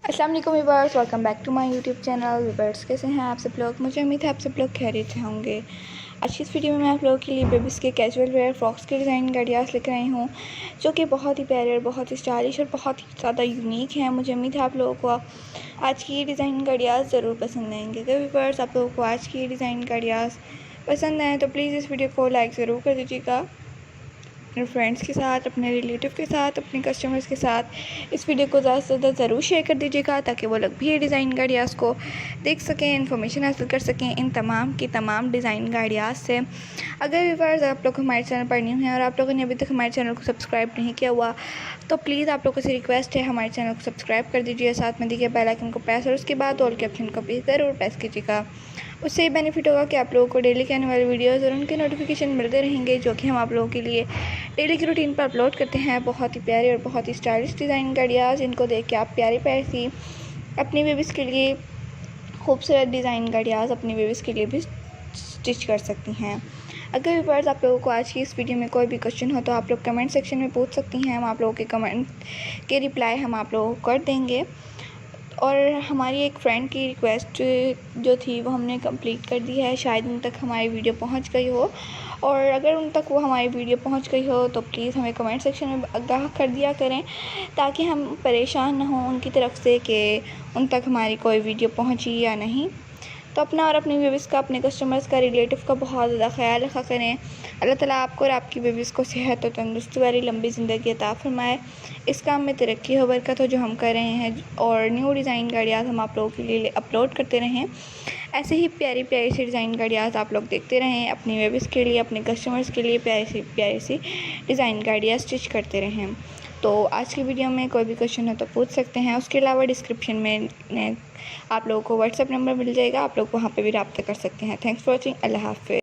अस्सलाम वालेकुम viewers, welcome back to my YouTube channel. Viewers कैसे हैं आप सब लोग? मुझे उम्मीद है आप सब लोग खैरियत से होंगे। आज की इस वीडियो में मैं आप लोगों के लिए बेबीज़ के कैजुअल वेयर फ्रॉक्स के डिज़ाइन आइडियाज़ लेकर आई हूँ, जो कि बहुत ही प्यारे और बहुत ही स्टाइलिश और बहुत ही ज़्यादा यूनिक हैं। मुझे उम्मीद है आप लोगों को आज की ये डिज़ाइन आइडियाज़ ज़रूर पसंद आएंगे। तो व्यूअर्स, आप लोगों को आज की ये डिज़ाइन आइडियाज़ पसंद आए तो प्लीज़ इस वीडियो को लाइक ज़रूर कर दीजिएगा। अपने फ्रेंड्स के साथ, अपने रिलेटिव के साथ, अपने कस्टमर्स के साथ इस वीडियो को ज़्यादा से ज़्यादा ज़रूर शेयर कर दीजिएगा, ताकि वो लोग भी ये डिज़ाइन आइडियाज़ को देख सकें, इन्फॉर्मेशन हासिल कर सकें इन तमाम की तमाम डिज़ाइन आइडियाज़ से। अगर व्यूअर्स आप लोग हमारे चैनल पर न्यू हैं और आप लोगों ने अभी तक हमारे चैनल को सब्सक्राइब नहीं किया हुआ, तो प्लीज़ आप लोगों से रिक्वेस्ट है हमारे चैनल को सब्सक्राइब कर दीजिए, साथ में दिए बेल आइकन को प्रेस और उसके बाद ऑल के ऑप्शन को भी ज़रूर प्रेस कीजिएगा। उससे ये बेनिफिट होगा कि आप लोगों को डेली के आने वाले वीडियोज़ और उनके नोटिफिकेशन मिलते रहेंगे, जो कि हम आप लोगों के लिए डेली की रूटीन पर अपलोड करते हैं। बहुत ही प्यारे और बहुत ही स्टाइलिश डिज़ाइन आइडियाज़, इनको देख के आप प्यारी प्यारी सी अपनी बेबीज़ के लिए खूबसूरत डिज़ाइन आइडियाज़ अपनी बेबीज़ के लिए भी स्टिच कर सकती हैं। अगर व्यूअर्स आप लोगों को आज की इस वीडियो में कोई भी क्वेश्चन हो तो आप लोग कमेंट सेक्शन में पूछ सकती हैं। हम आप लोगों के कमेंट के रिप्लाई हम आप लोगों को कर देंगे। और हमारी एक फ्रेंड की रिक्वेस्ट जो थी वो हमने कंप्लीट कर दी है। शायद उन तक हमारी वीडियो पहुंच गई हो, और अगर उन तक वो हमारी वीडियो पहुंच गई हो तो प्लीज़ हमें कमेंट सेक्शन में आगाह कर दिया करें, ताकि हम परेशान ना हों उनकी तरफ से कि उन तक हमारी कोई वीडियो पहुंची या नहीं। तो अपना और अपनी बेबीज़ का, अपने कस्टमर्स का, रिलेटिव का बहुत ज़्यादा ख्याल रखा करें। अल्लाह ताला आपको और आपकी बेबीज़ को सेहत और तंदुरुस्ती वाली लंबी ज़िंदगी अता फरमाए। इस काम में तरक्की हो, बरकत हो जो हम कर रहे हैं, और न्यू डिज़ाइन आइडियाज़ हम आप लोगों के लिए अपलोड करते रहें। ऐसे ही प्यारी प्यारी सी डिज़ाइन आइडियाज़ आप लोग देखते रहें, अपनी बेबीज़ के लिए, अपने कस्टमर्स के लिए प्यारी सी डिज़ाइन आइडियाज़ स्टिच करते रहें। तो आज की वीडियो में कोई भी क्वेश्चन हो तो पूछ सकते हैं। उसके अलावा डिस्क्रिप्शन में आप लोगों को व्हाट्सएप नंबर मिल जाएगा, आप लोग वहाँ पे भी रब्ता कर सकते हैं। Thanks for watching. अल्लाह हाफ़िज़।